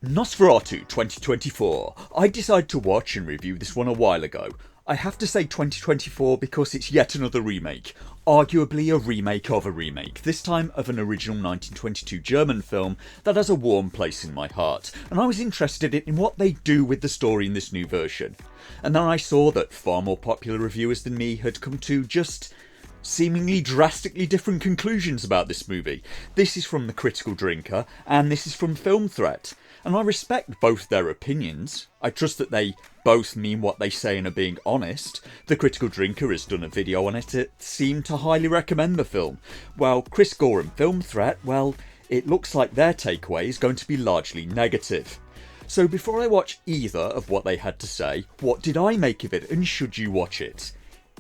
Nosferatu 2024. I decided to watch and review this one a while ago. I have to say 2024 because it's yet another remake. Arguably a remake of a remake, this time of an original 1922 German film that has a warm place in my heart, and I was interested in what they do with the story in this new version. And then I saw that far more popular reviewers than me had come to just seemingly drastically different conclusions about this movie. This is from The Critical Drinker, and this is from Film Threat. And I respect both their opinions. I trust that they both mean what they say and are being honest. The Critical Drinker has done a video on it that seemed to highly recommend the film. While Chris Gore and Film Threat, well, it looks like their takeaway is going to be largely negative. So before I watch either of what they had to say, what did I make of it and should you watch it?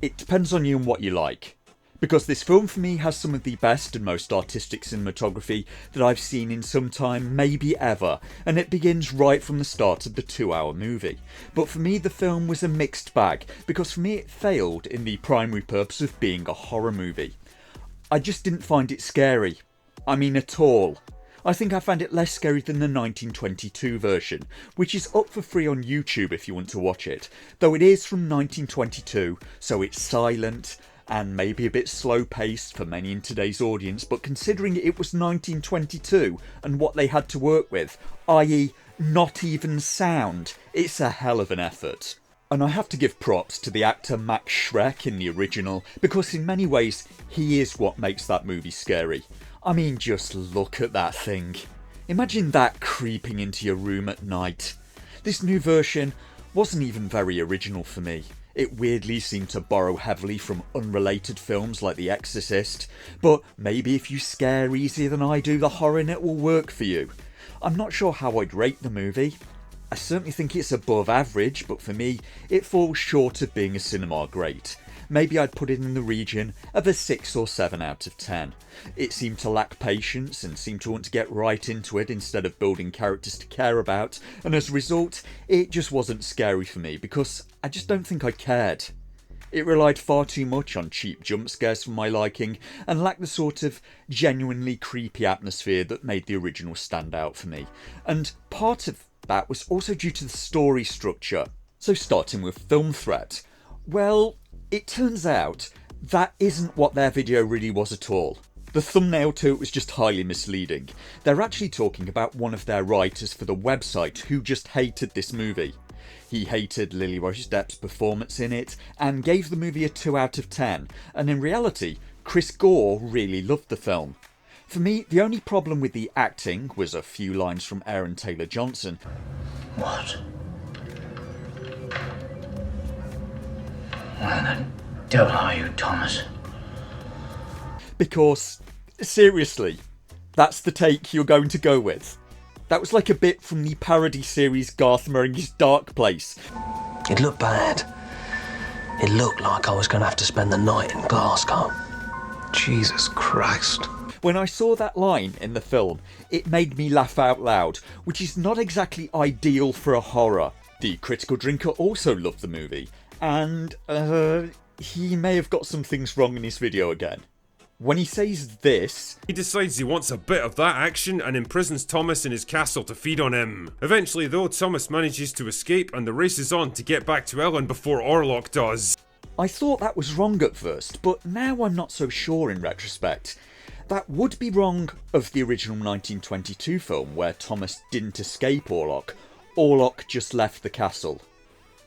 It depends on you and what you like. Because this film for me has some of the best and most artistic cinematography that I've seen in some time, maybe ever, and it begins right from the start of the 2-hour movie. But for me the film was a mixed bag, because for me it failed in the primary purpose of being a horror movie. I just didn't find it scary. I mean at all. I think I found it less scary than the 1922 version, which is up for free on YouTube if you want to watch it, though it is from 1922, so it's silent, and maybe a bit slow-paced for many in today's audience, but considering it was 1922 and what they had to work with, i.e. not even sound, it's a hell of an effort. And I have to give props to the actor Max Schreck in the original, because in many ways he is what makes that movie scary. I mean, just look at that thing. Imagine that creeping into your room at night. This new version wasn't even very original for me. It weirdly seemed to borrow heavily from unrelated films like The Exorcist, but maybe if you scare easier than I do, the horror in it will work for you. I'm not sure how I'd rate the movie. I certainly think it's above average, but for me, it falls short of being a cinema great. Maybe I'd put it in the region of a 6 or 7 out of 10. It seemed to lack patience and seemed to want to get right into it instead of building characters to care about, and as a result, it just wasn't scary for me because I just don't think I cared. It relied far too much on cheap jump scares for my liking and lacked the sort of genuinely creepy atmosphere that made the original stand out for me. And part of that was also due to the story structure. So starting with Film Threat, well, it turns out that isn't what their video really was at all. The thumbnail to it was just highly misleading. They're actually talking about one of their writers for the website who just hated this movie. He hated Lily Rose Depp's performance in it and gave the movie a 2 out of 10, and in reality, Chris Gore really loved the film. For me, the only problem with the acting was a few lines from Aaron Taylor-Johnson. What? Where the devil are you, Thomas? Because, seriously, that's the take you're going to go with. That was like a bit from the parody series Garth Marenghi's Dark Place. It looked bad. It looked like I was going to have to spend the night in Glasgow. Jesus Christ. When I saw that line in the film, it made me laugh out loud, which is not exactly ideal for a horror. The Critical Drinker also loved the movie, and he may have got some things wrong in his video again. When he says this, he decides he wants a bit of that action and imprisons Thomas in his castle to feed on him. Eventually though, Thomas manages to escape and the race is on to get back to Ellen before Orlok does. I thought that was wrong at first, but now I'm not so sure in retrospect. That would be wrong of the original 1922 film where Thomas didn't escape Orlok. Orlok just left the castle.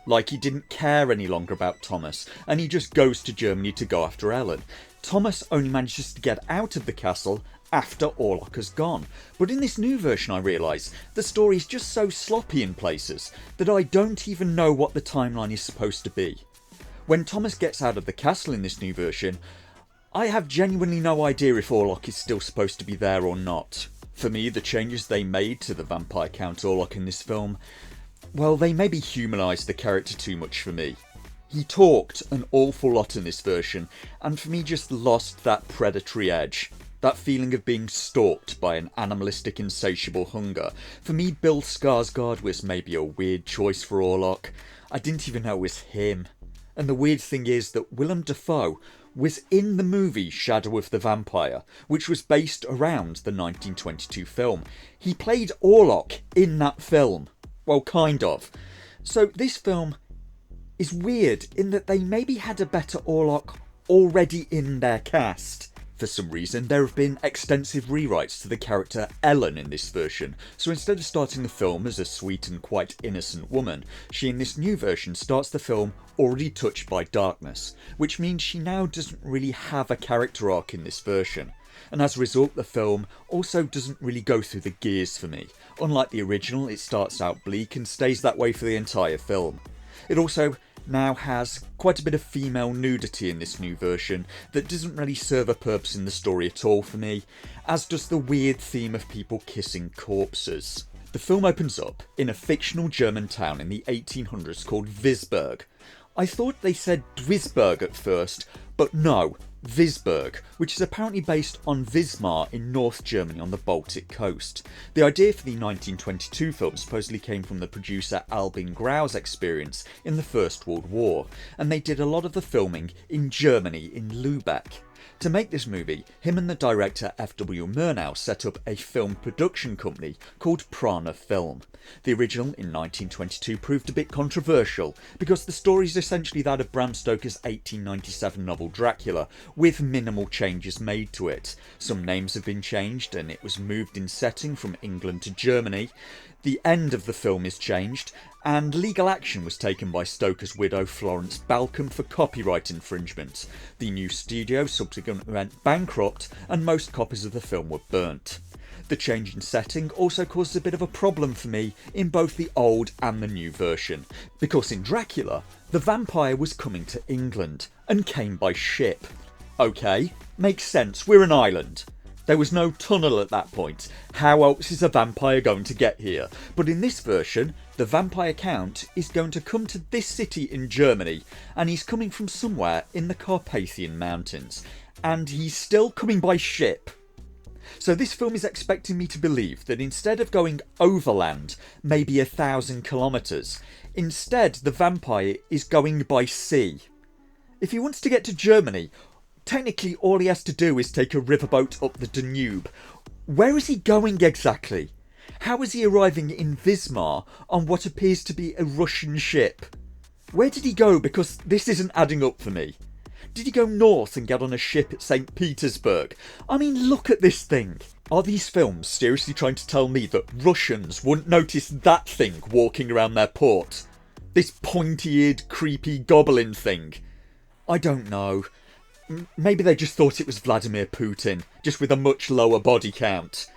Like he didn't care any longer about Thomas, and he just goes to Germany to go after Ellen. Thomas only manages to get out of the castle after Orlok has gone. But in this new version I realise the story is just so sloppy in places that I don't even know what the timeline is supposed to be. When Thomas gets out of the castle in this new version, I have genuinely no idea if Orlok is still supposed to be there or not. For me, the changes they made to the vampire Count Orlok in this film, well, they maybe humanised the character too much for me. He talked an awful lot in this version, and for me just lost that predatory edge. That feeling of being stalked by an animalistic insatiable hunger. For me, Bill Skarsgård was maybe a weird choice for Orlok. I didn't even know it was him. And the weird thing is that Willem Dafoe was in the movie Shadow of the Vampire, which was based around the 1922 film. He played Orlok in that film. Well, kind of. So this film is weird in that they maybe had a better Orlok already in their cast. For some reason, there have been extensive rewrites to the character Ellen in this version, so instead of starting the film as a sweet and quite innocent woman, she in this new version starts the film already touched by darkness, which means she now doesn't really have a character arc in this version. And as a result, the film also doesn't really go through the gears for me. Unlike the original, it starts out bleak and stays that way for the entire film. It also now has quite a bit of female nudity in this new version that doesn't really serve a purpose in the story at all for me, as does the weird theme of people kissing corpses. The film opens up in a fictional German town in the 1800s called Visberg. I thought they said Duisburg at first, but no, Visberg, which is apparently based on Wismar in North Germany on the Baltic coast. The idea for the 1922 film supposedly came from the producer Albin Grau's experience in the First World War, and they did a lot of the filming in Germany in Lübeck. To make this movie, him and the director F.W. Murnau set up a film production company called Prana Film. The original in 1922 proved a bit controversial because the story is essentially that of Bram Stoker's 1897 novel Dracula, with minimal changes made to it. Some names have been changed and it was moved in setting from England to Germany. The end of the film is changed, and legal action was taken by Stoker's widow Florence Balcom for copyright infringement. The new studio subsequently went bankrupt, and most copies of the film were burnt. The change in setting also caused a bit of a problem for me in both the old and the new version, because in Dracula, the vampire was coming to England, and came by ship. Okay, makes sense, we're an island. There was no tunnel at that point. How else is a vampire going to get here? But in this version, the vampire count is going to come to this city in Germany, and he's coming from somewhere in the Carpathian Mountains. And he's still coming by ship. So this film is expecting me to believe that instead of going overland, maybe 1,000 kilometres, instead the vampire is going by sea. If he wants to get to Germany, technically all he has to do is take a riverboat up the Danube. Where is he going exactly? How is he arriving in Wismar on what appears to be a Russian ship? Where did he go? Because this isn't adding up for me. Did he go north and get on a ship at St. Petersburg? I mean, look at this thing. Are these films seriously trying to tell me that Russians wouldn't notice that thing walking around their port? This pointy-eared, creepy goblin thing? I don't know. Maybe they just thought it was Vladimir Putin, just with a much lower body count.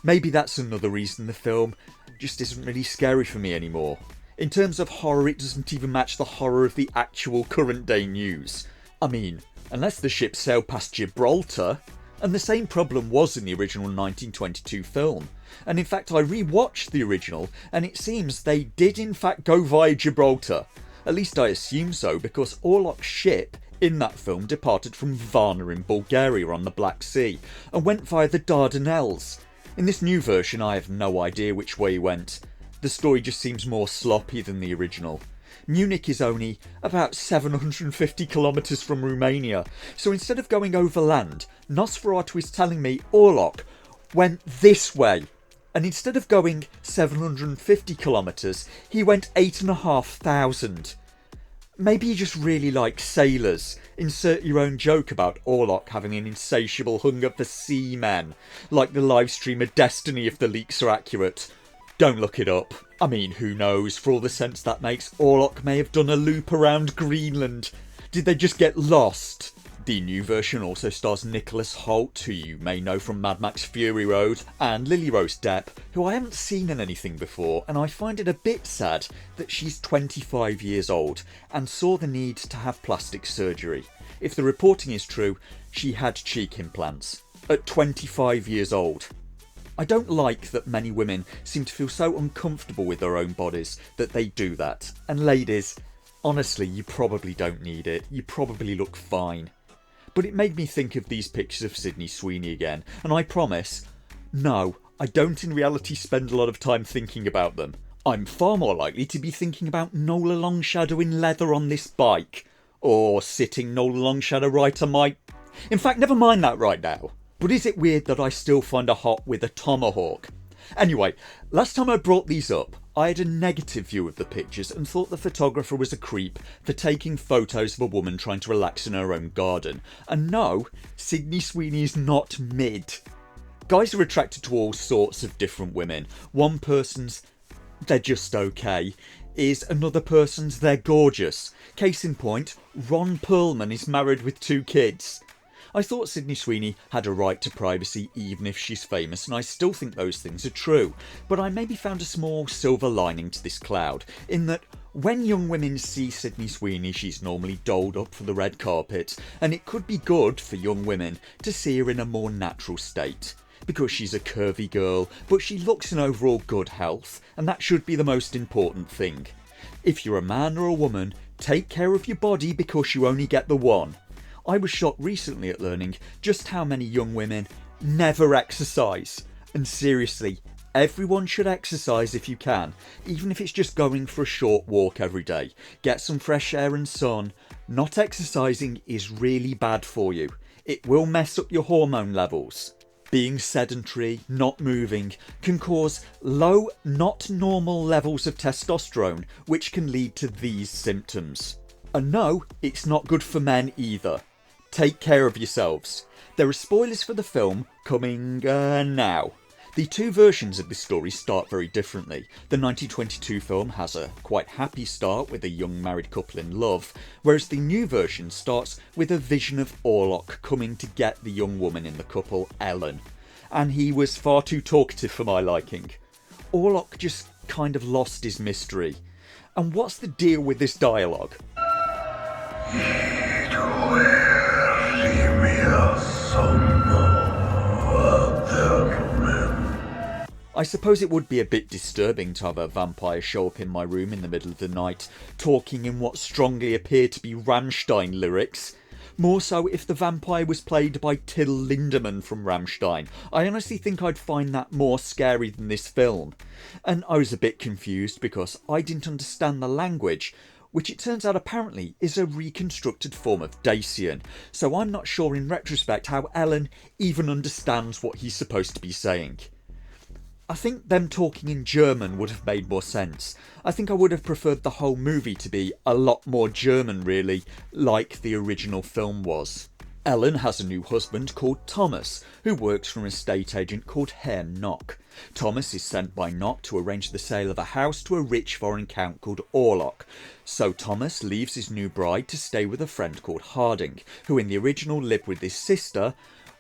Maybe that's another reason the film just isn't really scary for me anymore. In terms of horror, it doesn't even match the horror of the actual current day news. I mean, unless the ship sailed past Gibraltar, and the same problem was in the original 1922 film. And in fact, I rewatched the original, and it seems they did in fact go via Gibraltar. At least I assume so, because Orlok's ship in that film departed from Varna in Bulgaria on the Black Sea, and went via the Dardanelles. In this new version, I have no idea which way he went. The story just seems more sloppy than the original. Munich is only about 750 kilometres from Romania, so instead of going overland, Nosferatu is telling me Orlok went this way. And instead of going 750 kilometres, he went 8,500. Maybe you just really like sailors. Insert your own joke about Orlok having an insatiable hunger for seamen, like the live streamer Destiny if the leaks are accurate. Don't look it up. I mean, who knows, for all the sense that makes, Orlok may have done a loop around Greenland. Did they just get lost? The new version also stars Nicholas Hoult, who you may know from Mad Max Fury Road, and Lily Rose Depp, who I haven't seen in anything before, and I find it a bit sad that she's 25 years old and saw the need to have plastic surgery. If the reporting is true, she had cheek implants at 25 years old. I don't like that many women seem to feel so uncomfortable with their own bodies that they do that. And ladies, honestly, you probably don't need it. You probably look fine. But it made me think of these pictures of Sydney Sweeney again, and I promise, no, I don't in reality spend a lot of time thinking about them. I'm far more likely to be thinking about Nola Longshadow in leather on this bike, Or sitting no Longshadow writer might... In fact, never mind that right now. But is it weird that I still find her hot with a tomahawk? Anyway, last time I brought these up, I had a negative view of the pictures and thought the photographer was a creep for taking photos of a woman trying to relax in her own garden. And no, Sydney Sweeney is not mid. Guys are attracted to all sorts of different women. One person's they're just okay is another person's they're gorgeous. Case in point, Ron Perlman is married with 2 kids. I thought Sydney Sweeney had a right to privacy even if she's famous, and I still think those things are true. But I maybe found a small silver lining to this cloud, in that when young women see Sydney Sweeney, she's normally dolled up for the red carpet, and it could be good for young women to see her in a more natural state. Because she's a curvy girl, but she looks in overall good health, and that should be the most important thing. If you're a man or a woman, take care of your body because you only get the one. I was shocked recently at learning just how many young women never exercise. And seriously, everyone should exercise if you can, even if it's just going for a short walk every day. Get some fresh air and sun. Not exercising is really bad for you. It will mess up your hormone levels. Being sedentary, not moving, can cause low, not normal levels of testosterone, which can lead to these symptoms. And no, it's not good for men either. Take care of yourselves. There are spoilers for the film coming now. The 2 versions of this story start very differently. The 1922 film has a quite happy start with a young married couple in love, whereas the new version starts with a vision of Orlok coming to get the young woman in the couple, Ellen. And he was far too talkative for my liking. Orlok just kind of lost his mystery. And what's the deal with this dialogue? I suppose it would be a bit disturbing to have a vampire show up in my room in the middle of the night, talking in what strongly appear to be Rammstein lyrics. More so if the vampire was played by Till Lindemann from Rammstein. I honestly think I'd find that more scary than this film. And I was a bit confused because I didn't understand the language, which it turns out apparently is a reconstructed form of Dacian. So I'm not sure in retrospect how Ellen even understands what he's supposed to be saying. I think them talking in German would have made more sense. I think I would have preferred the whole movie to be a lot more German really, like the original film was. Ellen has a new husband called Thomas, who works for an estate agent called Herr Nock. Thomas is sent by Nock to arrange the sale of a house to a rich foreign count called Orlok. So Thomas leaves his new bride to stay with a friend called Harding, who in the original lived with his sister.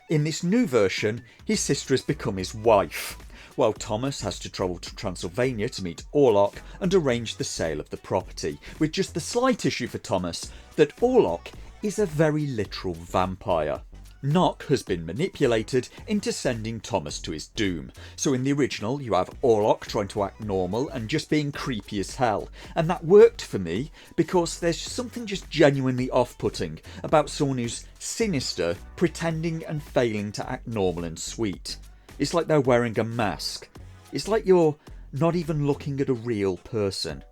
In this new version, his sister has become his wife. While Thomas has to travel to Transylvania to meet Orlok and arrange the sale of the property, with just the slight issue for Thomas that Orlok is a very literal vampire. Nock has been manipulated into sending Thomas to his doom. So in the original you have Orlok trying to act normal and just being creepy as hell, and that worked for me because there's something just genuinely off-putting about someone who's sinister pretending and failing to act normal and sweet. It's like they're wearing a mask. It's like you're not even looking at a real person.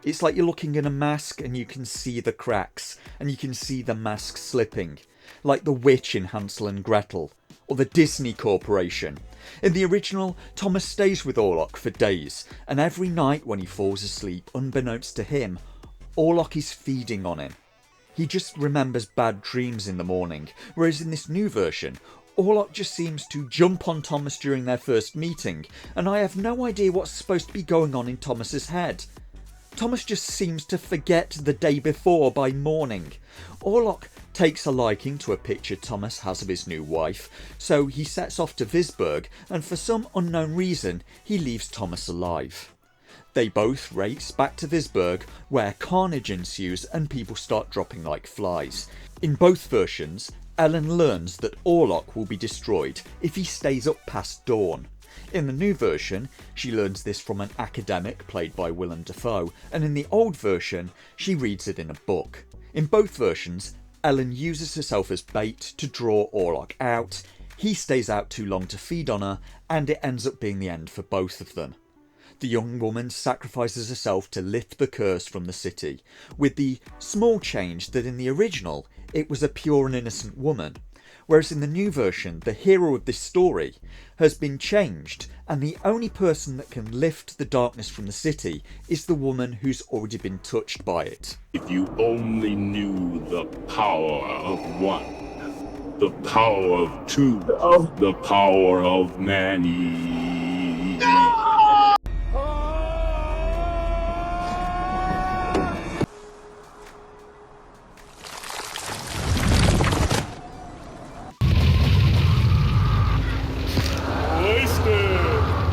It's like you're looking in a mask and you can see the cracks and you can see the mask slipping. Like the witch in Hansel and Gretel, or the Disney Corporation. In the original, Thomas stays with Orlok for days, and every night when he falls asleep, unbeknownst to him, Orlok is feeding on him. He just remembers bad dreams in the morning, whereas in this new version, Orlok just seems to jump on Thomas during their first meeting, and I have no idea what's supposed to be going on in Thomas's head. Thomas just seems to forget the day before by morning. Orlok takes a liking to a picture Thomas has of his new wife, so he sets off to Visburg, and for some unknown reason, he leaves Thomas alive. They both race back to Visburg, where carnage ensues and people start dropping like flies. In both versions, Ellen learns that Orlok will be destroyed if he stays up past dawn. In the new version, she learns this from an academic played by Willem Dafoe, and in the old version, she reads it in a book. In both versions, Ellen uses herself as bait to draw Orlok out, he stays out too long to feed on her, and it ends up being the end for both of them. The young woman sacrifices herself to lift the curse from the city, with the small change that in the original it was a pure and innocent woman, whereas in the new version the hero of this story has been changed, and the only person that can lift the darkness from the city is the woman who's already been touched by it. If you only knew the power of one, the power of two, the power of many.